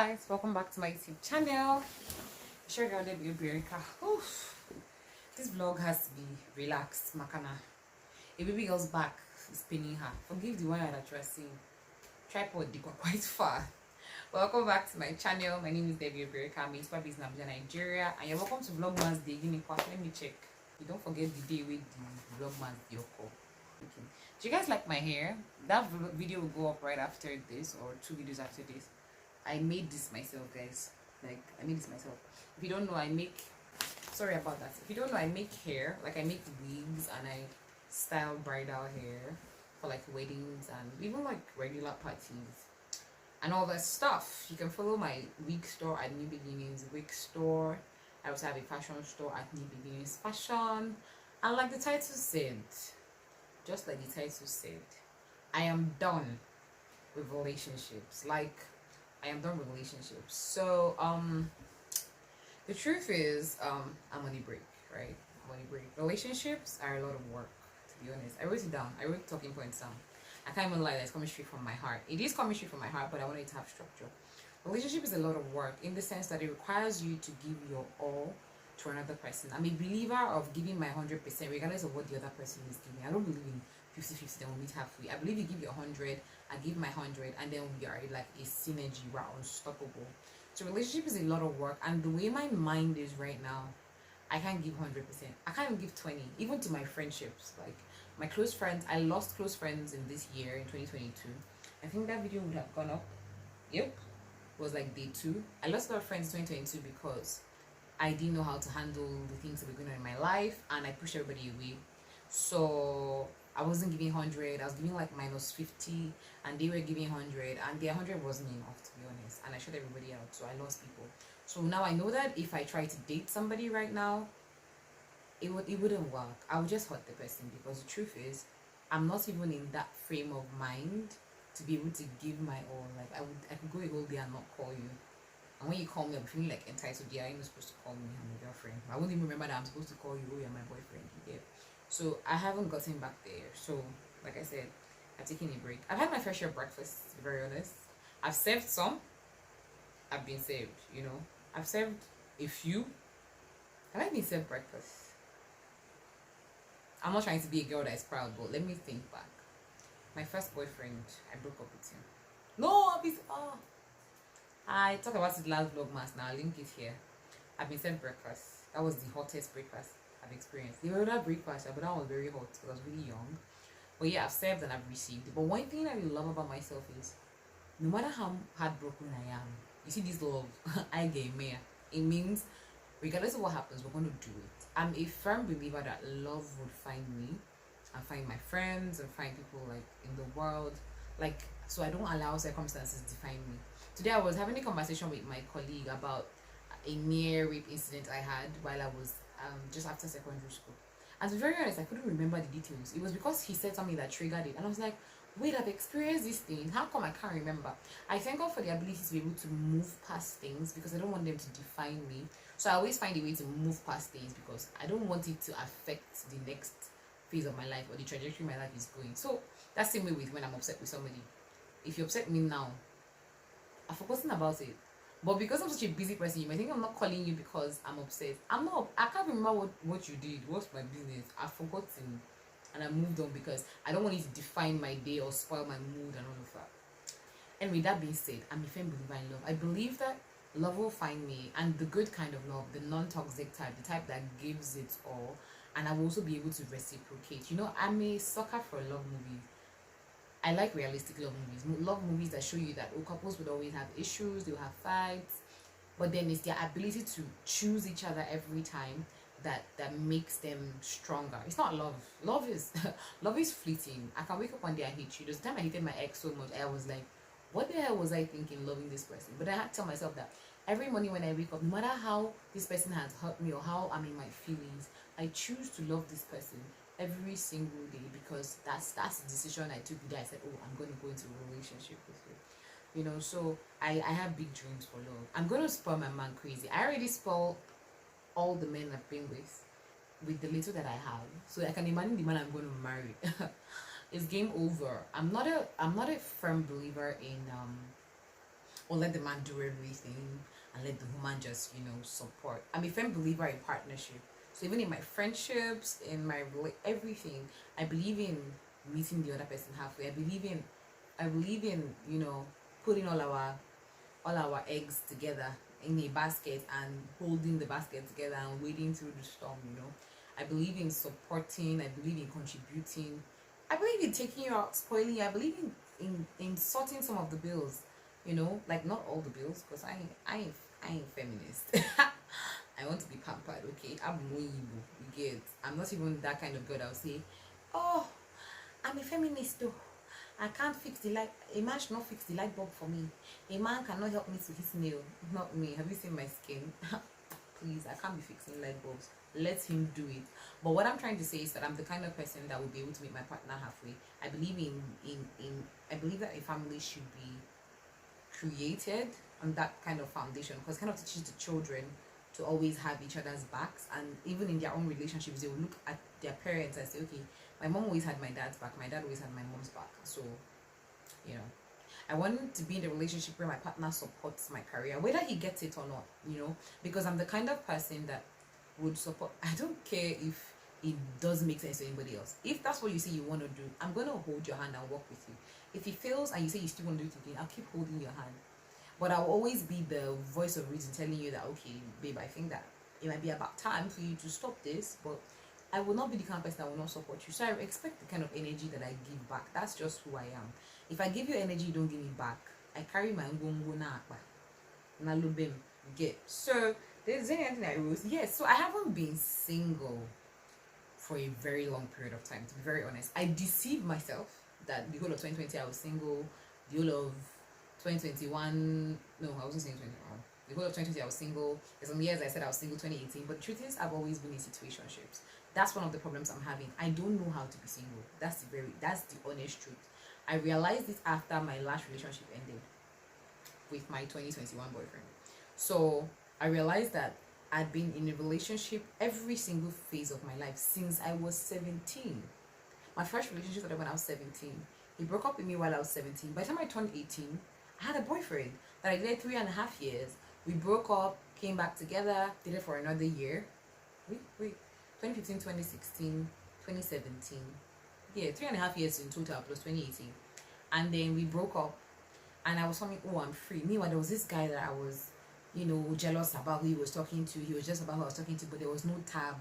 guys, welcome back to my YouTube channel. Sure girl debut America. This vlog has to be relaxed, makana. A baby girl's back is pinning her. Forgive the one that you're seeing. Tripod they got quite far. Welcome back to my channel. My name is Debbie America. I'm based in Abuja, Nigeria, and you're welcome to Vlogmas Day. Give me a let me check. You don't forget the day with the Vlogmas Day. Okay. Do you guys like my hair? That video will go up right after this, or 2 videos after this. I made this myself, guys. Like, I made this myself. If you don't know, I make, sorry about that. If you don't know, I make hair. Like, I make wigs and I style bridal hair for like weddings and even like regular parties and all that stuff. You can follow my wig store at New Beginnings Wig Store. I also have a fashion store at New Beginnings Fashion. And like the title said, just like the title said, I am done with relationships. Like, I am done with relationships. So the truth is I'm on a break, right? I'm on a break. Relationships are a lot of work, to be honest. I wrote it down. I wrote talking points down. I can't even lie, it's coming straight from my heart. It is coming straight from my heart, but I want it to have structure. Relationship is a lot of work in the sense that it requires you to give your all to another person. I'm a believer of giving my 100% regardless of what the other person is giving. I don't believe in 50-50, then we'll meet halfway. I believe you give your 100, I give my 100, and then we are like a synergy. We're unstoppable. So relationship is a lot of work, and the way my mind is right now, I can't give 100%. I can't even give 20, even to my friendships. Like my close friends, I lost close friends in this year, in 2022. I think that video would have gone up. Yep, it was like day 2. I lost a lot of friends in 2022 because I didn't know how to handle the things that were going on in my life, and I pushed everybody away. So I wasn't giving 100, I was giving like minus 50, and they were giving 100, and their 100 wasn't enough, to be honest, and I shut everybody out, so I lost people. So now I know that if I try to date somebody right now, it wouldn't work. I would just hurt the person, because the truth is I'm not even in that frame of mind to be able to give my all. Like I could go a whole day and not call you, and when you call me, I'm feeling like entitled. Yeah, I'm supposed to call me, I'm your girlfriend. I wouldn't even remember that I'm supposed to call you, oh, you're my boyfriend. Yeah. So I haven't gotten back there. So like I said, I've taken a break. I've had my fair share of breakfast, to be very honest. I've served some. I've been saved, you know. I've served a few. Have I been served breakfast? I'm not trying to be a girl that is proud, but let me think back. My first boyfriend, I broke up with him. No, I talked about it last vlogmas. Now I'll link it here. I've been served breakfast. That was the hottest breakfast I've experienced. The other breakfast, but that one was very hot because I was really young. But yeah, I've served and I've received. But one thing I really love about myself is, no matter how heartbroken I am, you see this love, I get me. It means, regardless of what happens, we're going to do it. I'm a firm believer that love would find me and find my friends and find people like in the world. Like, so I don't allow circumstances define me. Today I was having a conversation with my colleague about a near rape incident I had while I was just after secondary school. And to be very honest, I couldn't remember the details. It was because he said something that triggered it, and I was like, wait, I've experienced this thing, how come I can't remember? I thank God for the ability to be able to move past things, because I don't want them to define me. So I always find a way to move past things, because I don't want it to affect the next phase of my life or the trajectory my life is going. So that's the same way with when I'm upset with somebody. If you upset me now, I've forgotten about it. But because I'm such a busy person, you might think I'm not calling you because I'm upset. I'm not. I can't remember what you did. What's my business? I've forgotten. And I moved on, because I don't want it to define my day or spoil my mood and all of that. Anyway, that being said, I'm a firm believer in love. I believe that love will find me, and the good kind of love, the non-toxic type, the type that gives it all, and I will also be able to reciprocate. You know, I'm a sucker for love movies. I like realistic love movies that show you that couples would always have issues, they'll have fights, but then it's their ability to choose each other every time that makes them stronger. It's not love. Love is love is fleeting. I can wake up one day and hate you. There's a time I hated my ex so much, I was like, what the hell was I thinking loving this person? But I had to tell myself that every morning when I wake up, no matter how this person has hurt me or how I'm in my feelings, I choose to love this person every single day, because that's the decision I took the day I said, oh, I'm going to go into a relationship with you. You know, so I have big dreams for love. I'm going to spoil my man crazy. I already spoil all the men I've been with the little that I have. So I can imagine the man I'm going to marry. It's game over. I'm not a firm believer in or let the man do everything and let the woman just, support. I'm a firm believer in partnership. So even in my friendships, in my everything, I believe in meeting the other person halfway. I believe in putting all our eggs together in a basket and holding the basket together and wading through the storm. I believe in supporting, I believe in contributing, I believe in taking you out, spoiling you. I believe in sorting some of the bills, like not all the bills, because I ain't feminist. I want to be pampered, okay? I'm Moyibo, you get. I'm not even that kind of girl that will say, oh, I'm a feminist though. I can't fix the light. A man should not fix the light bulb for me. A man cannot help me to his nail. Not me. Have you seen my skin? Please, I can't be fixing light bulbs. Let him do it. But what I'm trying to say is that I'm the kind of person that will be able to meet my partner halfway. I believe I believe that a family should be created on that kind of foundation, because it kind of teaches the children to always have each other's backs, and even in their own relationships they will look at their parents and say, okay, my mom always had my dad's back, my dad always had my mom's back. So I want to be in a relationship where my partner supports my career, whether he gets it or not, because I'm the kind of person that would support. I don't care if it doesn't make sense to anybody else. If that's what you say you want to do, I'm going to hold your hand and work with you. If it fails and you say you still want to do it again, I'll keep holding your hand. But I'll always be the voice of reason telling you that, okay, babe, I think that it might be about time for you to stop this, but I will not be the kind of person that will not support you. So I expect the kind of energy that I give back. That's just who I am. If I give you energy, you don't give me back. I carry my ngongo na lubim. Get. So there's anything I wrote. Yes, so I haven't been single for a very long period of time, to be very honest. I deceived myself that the whole of 2020 I was single. The whole of 2021, no, I wasn't saying 2021. The whole of 2020 I was single. There's some years I said I was single, 2018. But the truth is, I've always been in situationships. That's one of the problems I'm having. I don't know how to be single. That's the honest truth. I realized this after my last relationship ended with my 2021 boyfriend. So I realized that I'd been in a relationship every single phase of my life since I was 17. My first relationship started when I was 17. He broke up with me while I was 17. By the time I turned 18, I had a boyfriend that I dated 3.5 years. We broke up, came back together, did it for another year. Wait. 2015, 2016, 2017. Yeah, 3.5 years in total plus 2018. And then we broke up, and I was telling, oh, I'm free. Meanwhile, there was this guy that I was, jealous about who he was talking to. He was just about who I was talking to, but there was no tag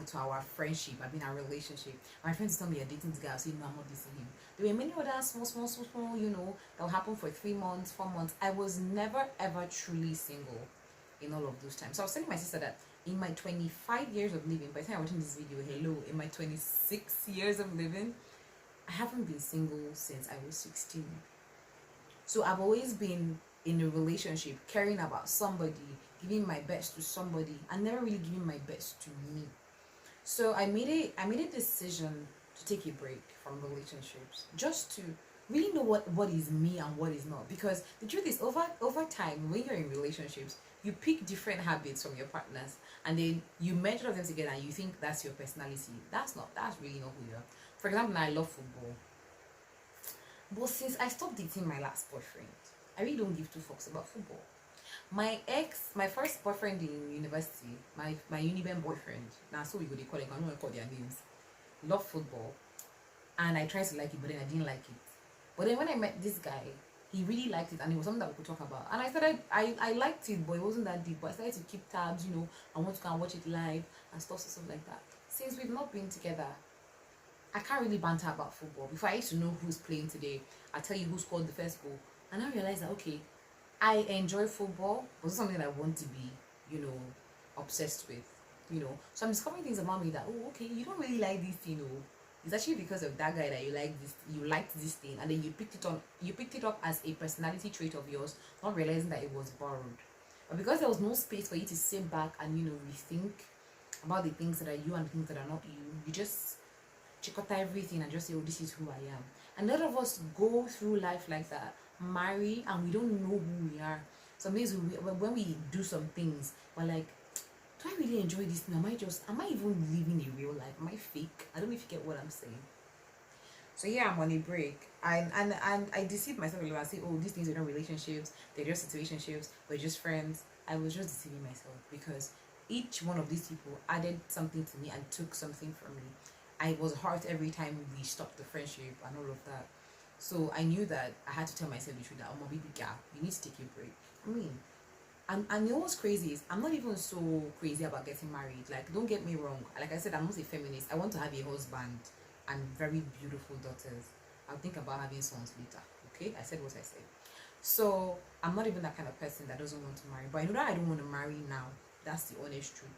to our friendship. I mean, our relationship. My friends told me you're dating this guy. I was saying, no, I'm not dating him. There were many other small, that will happen for 3 months, 4 months. I was never, ever truly single in all of those times. So I was telling my sister that in my 25 years of living, by the time I'm watching this video, in my 26 years of living, I haven't been single since I was 16. So I've always been in a relationship, caring about somebody, giving my best to somebody, and never really giving my best to me. So I made a decision to take a break from relationships, just to really know what is me and what is not. Because the truth is, over time, when you're in relationships, you pick different habits from your partners, and then you merge all of them together and you think that's your personality. That's really not who you are. For example, now I love football, but since I stopped dating my last boyfriend, I really don't give two fucks about football. My first boyfriend in university, my Uniben boyfriend, now so we go, they call it, I don't want to call their names, love football, and I tried to like it, but then I didn't like it. But then when I met this guy, he really liked it, and it was something that we could talk about. And I liked it, but it wasn't that deep. But I started to keep tabs, I want to go and watch it live and stuff like that. Since we've not been together, I can't really banter about football. Before, I used to know who's playing today. I tell you who scored the first goal, and I realized that, okay, I enjoy football, but it's something that I want to be, obsessed with, So I'm discovering things about me that, oh, okay, you don't really like this thing, it's actually because of that guy that you liked this thing, and then you picked it up as a personality trait of yours, not realizing that it was borrowed. But because there was no space for you to sit back and rethink about the things that are you and the things that are not you, you just chicota everything and just say, oh, this is who I am. And a lot of us go through life like that, marry, and we don't know who we are. Sometimes when we do some things, we're like, do I really enjoy this thing? Am I even living a real life? Am I fake? I don't know if you get what I'm saying. So yeah, I'm on a break. And I deceived myself a little. I say, oh, these things are not relationships, they're just situationships, we're just friends. I was just deceiving myself because each one of these people added something to me and took something from me. I was hurt every time we stopped the friendship and all of that. So I knew that I had to tell myself the truth that I'm a baby girl. You need to take a break. I mean, and you know what's crazy is I'm not even so crazy about getting married. Like, don't get me wrong. Like I said, I'm not a feminist. I want to have a husband and very beautiful daughters. I'll think about having sons later. Okay, I said what I said. So I'm not even that kind of person that doesn't want to marry. But I know that I don't want to marry now. That's the honest truth.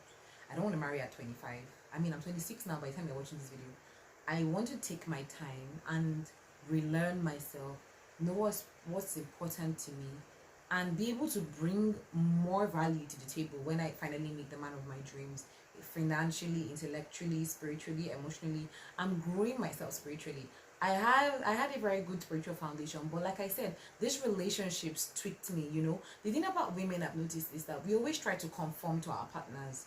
I don't want to marry at 25. I mean, I'm 26 now by the time you're watching this video. I want to take my time and relearn myself, know what's important to me, and be able to bring more value to the table when I finally meet the man of my dreams. Financially, intellectually, spiritually, emotionally, I'm growing myself spiritually. I had a very good spiritual foundation, but like I said, these relationships tweaked me. The thing about women I've noticed is that we always try to conform to our partners.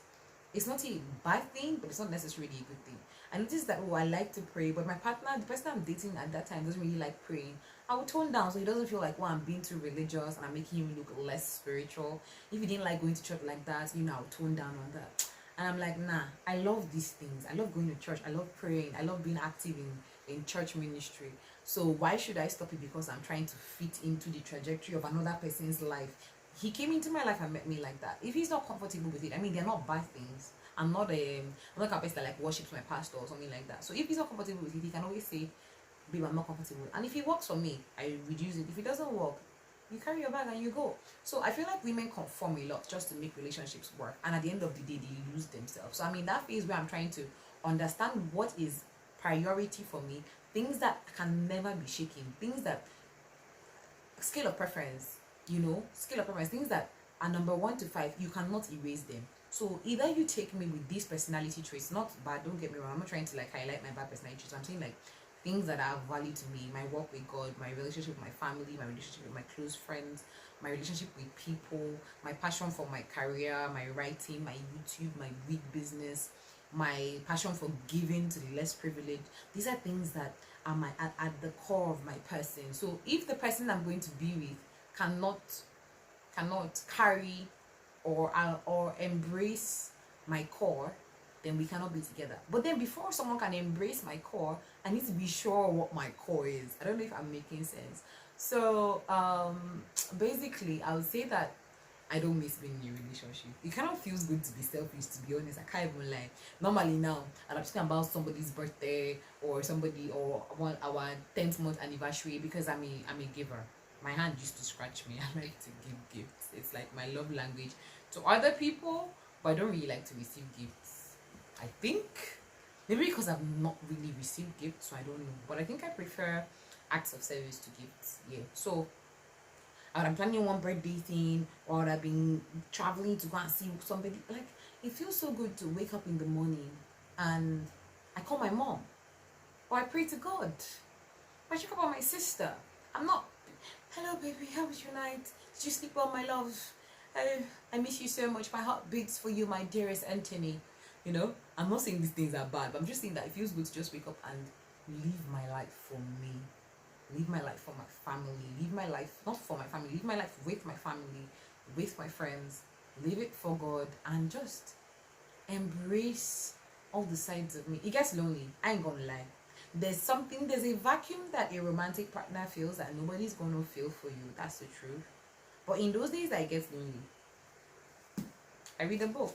It's not a bad thing, but it's not necessarily a good thing. I noticed that, oh, I like to pray, but my partner, the person I'm dating at that time, doesn't really like praying. I would tone down so he doesn't feel like, well, I'm being too religious and I'm making him look less spiritual. If he didn't like going to church like that, I'll tone down on that. And I'm like, nah, I love these things. I love going to church. I love praying. I love being active in church ministry. So why should I stop it because I'm trying to fit into the trajectory of another person's life? He came into my life and met me like that. If he's not comfortable with it, I mean, they're not bad things. I'm not a person that like worships my pastor or something like that. So if he's not comfortable with it, he can always say, babe, I'm not comfortable. And if it works for me, I reduce it. If it doesn't work, you carry your bag and you go. So I feel like women conform a lot just to make relationships work. And at the end of the day, they lose themselves. So that phase where I'm trying to understand what is priority for me, things that can never be shaken, things that scale of preference, scale of preference, things that are number 1 to 5, you cannot erase them. So either you take me with these personality traits, not bad, don't get me wrong, I'm not trying to like highlight my bad personality traits. I'm saying like things that are of value to me: my work with God, my relationship with my family, my relationship with my close friends, my relationship with people, my passion for my career, my writing, my YouTube, my wig business, my passion for giving to the less privileged. These are things that are at the core of my person. So if the person I'm going to be with cannot carry or embrace my core, then we cannot be together. But then before someone can embrace my core, I need to be sure what my core is. I don't know if I'm making sense. So basically I would say that I don't miss being in a relationship. It kind of feels good to be selfish, to be honest. I can't even lie. Normally now, and I'm talking about somebody's birthday or our 10th month anniversary, because I'm a giver. My hand used to scratch me. I like to give gifts. It's like my love language to other people, but I don't really like to receive gifts. I think maybe because I've not really received gifts, so I don't know. But I think I prefer acts of service to gifts. Yeah. So I'm planning one birthday thing, or I've been traveling to go and see somebody. Like, it feels so good to wake up in the morning and I call my mom, or I pray to God, or I check up on my sister. I'm not, hello baby, how was your night? Did you sleep well, my love? I miss you so much. My heart beats for you, my dearest Anthony. I'm not saying these things are bad, but I'm just saying that it feels good to just wake up and live my life for me. Live my life for my family. Live my life, not for my family, live my life with my family, with my friends. Live it for God and just embrace all the sides of me. It gets lonely. I ain't gonna lie. There's a vacuum that a romantic partner feels that nobody's gonna feel for you. That's the truth. But in those days, I get lonely. I read a book.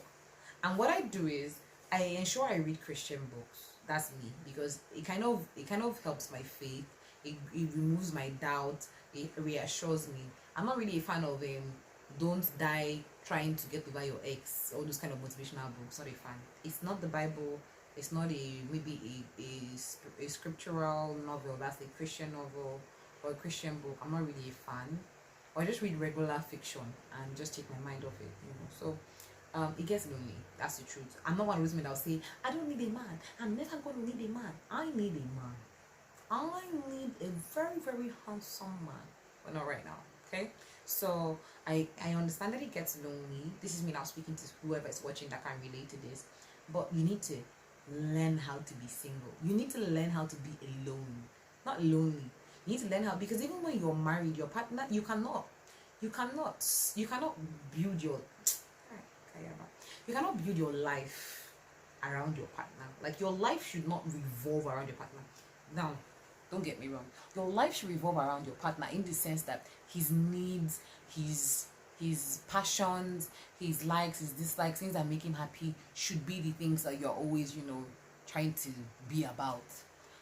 And what I do is I ensure I read Christian books. That's me, because it kind of helps my faith. It removes my doubt. It reassures me. I'm not really a fan of don't die trying to get over your ex, all those kind of motivational books. Not a fan. It's not the Bible. It's not a scriptural novel. That's a Christian novel or a Christian book. I'm not really a fan. Or just read regular fiction and just take my mind off it. So it gets lonely. That's the truth. I'm not one of those men that'll say, I don't need a man. I'm never going to need a man. I need a man. I need a very, very handsome man. But not right now. Okay? So I understand that it gets lonely. This is me now speaking to whoever is watching that can relate to this. But you need to learn how to be single. You need to learn how to be alone. not lonely. You need to learn how, because even when you're married, your partner, you cannot build your you cannot build your life around your partner. Like, your life should not revolve around your partner. Now, don't get me wrong, your life should revolve around your partner in the sense that his needs, his passions, his likes, his dislikes, things that make him happy should be the things that you're always, trying to be about.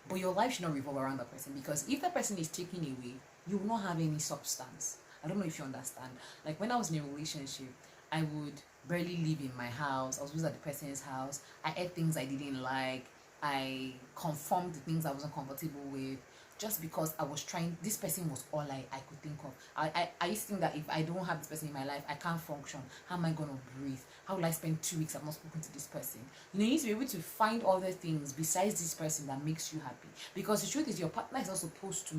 But your life should not revolve around that person, because if that person is taken away, you will not have any substance. I don't know if you understand. Like, when I was in a relationship, I would barely live in my house. I was always at the person's house. I ate things I didn't like. I conformed to things I wasn't comfortable with, just because I was trying. This person was all I could think of. I used to think that if I don't have this person in my life, I can't function. How am I going to breathe? How will I spend 2 weeks I've not spoken to this person? You need to be able to find other things besides this person that makes you happy. Because the truth is, your partner is not supposed to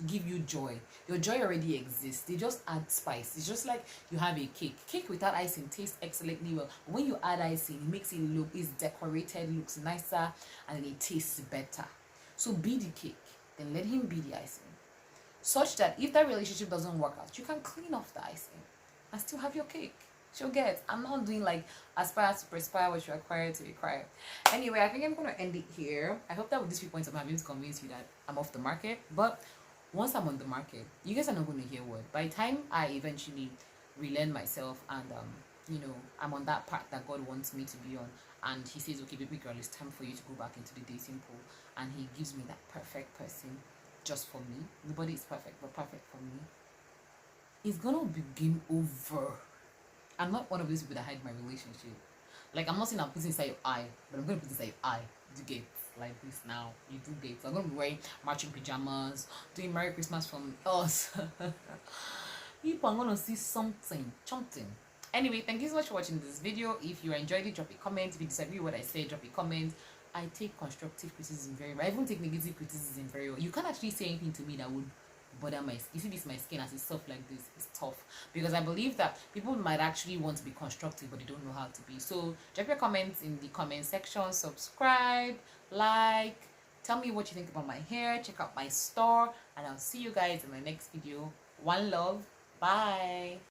give you joy. Your joy already exists. They just add spice. It's just like you have a cake without icing tastes excellently well, but when you add icing, it makes it look, it's decorated, looks nicer, and it tastes better. So be the cake, then let him be the icing, such that if that relationship doesn't work out, you can clean off the icing and still have your cake. She'll get. I'm not doing like aspire to perspire, what you acquire to acquire. Anyway, I think I'm going to end it here. I hope that with these few points I'm able to convince you that I'm off the market. But once I'm on the market, you guys are not going to hear word. By the time I eventually relearn myself and I'm on that part that God wants me to be on, and he says, okay, baby girl, it's time for you to go back into the dating pool, and he gives me that perfect person just for me. Nobody is perfect, but perfect for me. It's gonna begin over. I'm not one of those people that hide my relationship. Like, I'm not saying I'm putting inside your eye, but I'm going to put inside your eye. You get like this now. You do get. I'm going to be wearing matching pajamas, doing Merry Christmas from us. People are going to see something. Anyway, thank you so much for watching this video. If you enjoyed it, drop a comment. If you disagree with what I say, drop a comment. I take constructive criticism very well. I even take negative criticism very well. You can't actually say anything to me that would bother my skin. You see this, my skin as it's soft like this, it's tough, because I believe that people might actually want to be constructive but they don't know how to be. So drop your comments in the comment section, subscribe, like, tell me what you think about my hair, check out my store, and I'll see you guys in my next video. One love, bye.